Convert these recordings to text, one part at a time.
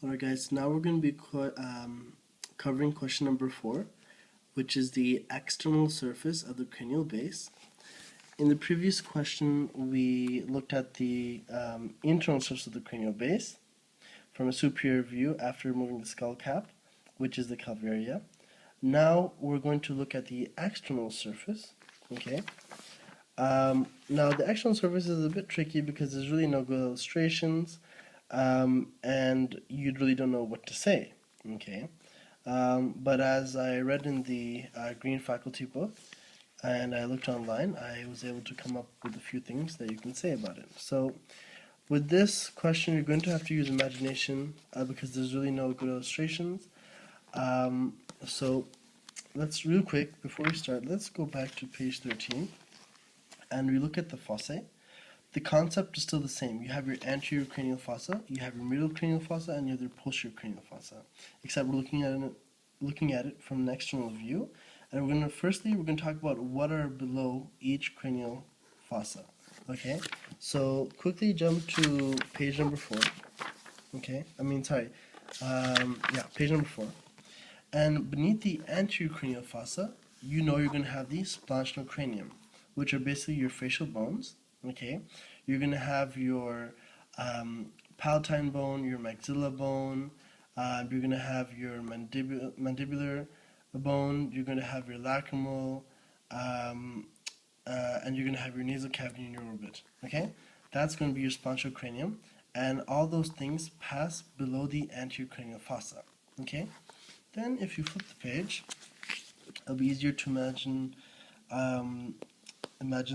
Alright guys, now we're going to be covering question number 4, which is the external surface of the cranial base. In the previous question, we looked at the internal surface of the cranial base from a superior view after removing the skull cap, which is the calvaria. Now we're going to look at the external surface, okay? Now the external surface is a bit tricky because there's really no good illustrations, and you really don't know what to say, okay? But as I read in the Green Faculty book and I looked online, I was able to come up with a few things that you can say about it. So with this question, you're going to have to use imagination because there's really no good illustrations. So let's real quick, before we start, let's go back to page 13 and we look at the fossae. The concept is still the same. You have your anterior cranial fossa, you have your middle cranial fossa, and you have your posterior cranial fossa. Except we're looking at it from an external view. And we're going to talk about what are below each cranial fossa. Okay? So quickly jump to page number 4. Okay? Page number 4. And beneath the anterior cranial fossa, you know you're going to have the splenoid cranium, which are basically your facial bones. Okay, you're going to have your palatine bone, your maxilla bone, you're going to have your mandibular bone, you're going to have your lacrimal, and you're going to have your nasal cavity in your orbit. Okay, that's going to be your spongiocranium, and all those things pass below the anterior cranial fossa. Okay, then if you flip the page, it'll be easier to imagine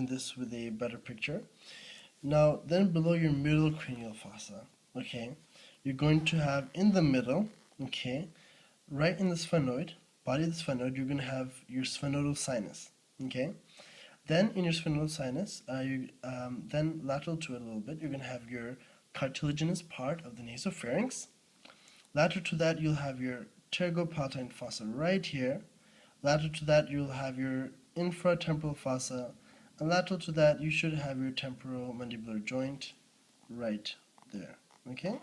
this with a better picture. Now, then below your middle cranial fossa, okay, you're going to have in the middle, okay, right in the sphenoid, body of the sphenoid, you're going to have your sphenoidal sinus, okay. Then in your sphenoidal sinus, then lateral to it a little bit, you're going to have your cartilaginous part of the nasopharynx. Lateral to that, you'll have your pterygopalatine fossa right here. Lateral to that, you'll have your infratemporal fossa. And lateral to that, you should have your temporomandibular joint right there. Okay?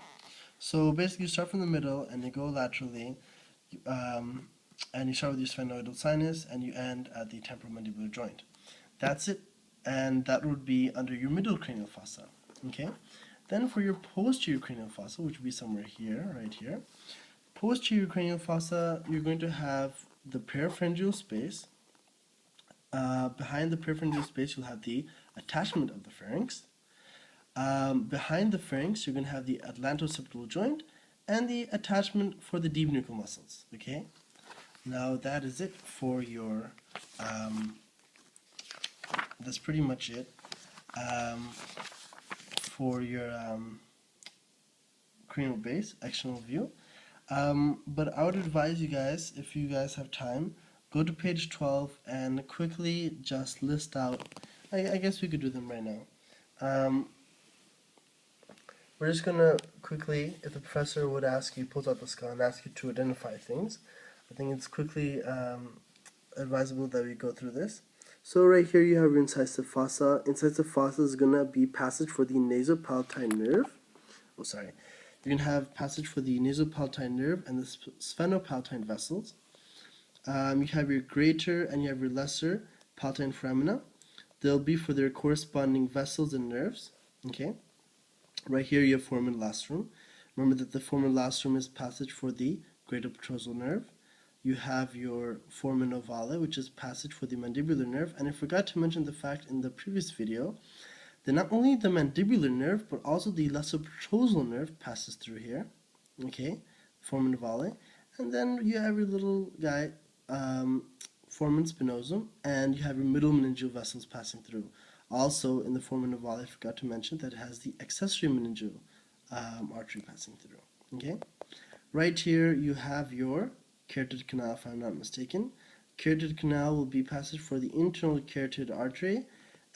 So basically, you start from the middle and you go laterally, and you start with your sphenoidal sinus and you end at the temporomandibular joint. That's it, and that would be under your middle cranial fossa. Okay? Then for your posterior cranial fossa, which would be somewhere here, right here, posterior cranial fossa, you're going to have the parapharyngeal space. Behind the parapharyngeal space, you'll have the attachment of the pharynx. Behind the pharynx, you're going to have the atlanto-occipital joint and the attachment for the deep nuchal muscles. Okay, now that is it for your. That's pretty much it for your cranial base, external view. But I would advise you guys, if you guys have time, go to page 12 and quickly just list out, I guess we could do them right now. We're just going to quickly, if the professor would ask you, pulls out the skull and ask you to identify things, I think it's quickly advisable that we go through this. So right here you have your incisive fossa. Incisive fossa is going to be passage for the nasopalatine nerve. You're going to have passage for the nasopalatine nerve and the sphenopalatine vessels. You have your greater and you have your lesser palatine foramina. They'll be for their corresponding vessels and nerves. Okay. Right here you have foramen lacerum. Remember that the foramen lacerum is passage for the greater petrosal nerve. You have your foramen ovale, which is passage for the mandibular nerve. And I forgot to mention the fact in the previous video that not only the mandibular nerve, but also the lesser petrosal nerve passes through here. Okay, foramen ovale. And then you have your little guy, foramen spinosum, and you have your middle meningeal vessels passing through. Also, in the foramen ovale, I forgot to mention that it has the accessory meningeal artery passing through. Okay, right here you have your carotid canal, if I'm not mistaken. Carotid canal will be passage for the internal carotid artery,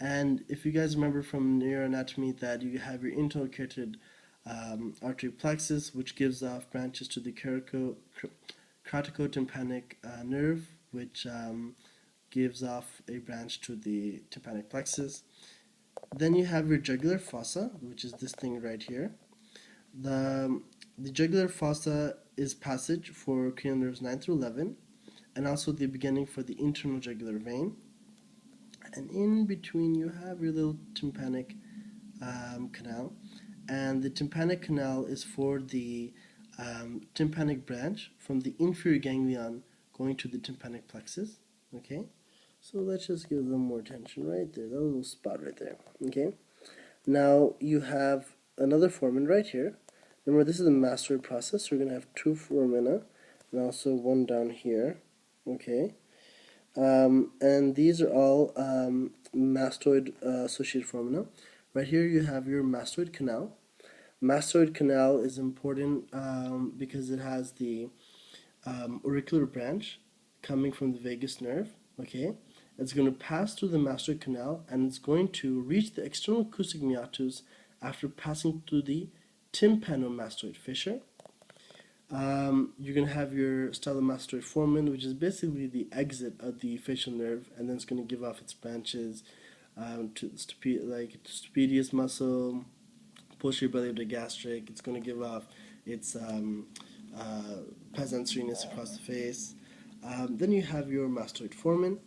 and if you guys remember from neuroanatomy that you have your internal carotid artery plexus, which gives off branches to the corticotympanic nerve, which gives off a branch to the tympanic plexus. Then you have your jugular fossa, which is this thing right here. The The jugular fossa is passage for cranial nerves 9 through 11, and also the beginning for the internal jugular vein. And in between you have your little tympanic canal, and the tympanic canal is for the tympanic branch from the inferior ganglion going to the tympanic plexus. Okay, so let's just give them more attention right there, that little spot right there. Okay, now you have another foramen right here. Remember, this is a mastoid process, so we're going to have two foramina and also one down here. Okay, and these are all mastoid associated foramina. Right here you have your mastoid canal. Mastoid canal is important because it has the auricular branch coming from the vagus nerve. Okay, it's going to pass through the mastoid canal and it's going to reach the external acoustic meatus after passing through the tympanomastoid fissure. You're going to have your stylomastoid foramen, which is basically the exit of the facial nerve, and then it's going to give off its branches to like stapedius muscle, posterior belly of the gastric. It's going to give off its pes anserinalis across the face. Then you have your mastoid foramen.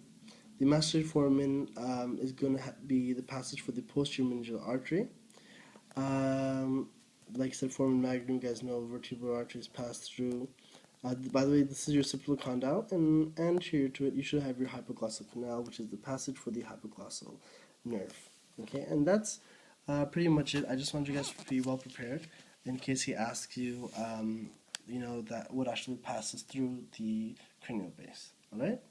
The mastoid foramen is going to be the passage for the posterior meningeal artery. Like I said, foramen magnum, you guys know vertebral arteries pass through. By the way, this is your occipital condyle, and anterior to it, you should have your hypoglossal canal, which is the passage for the hypoglossal nerve. Okay, and that's pretty much it. I just want you guys to be well prepared in case he asks you, you know, that what actually passes through the cranial base. All right.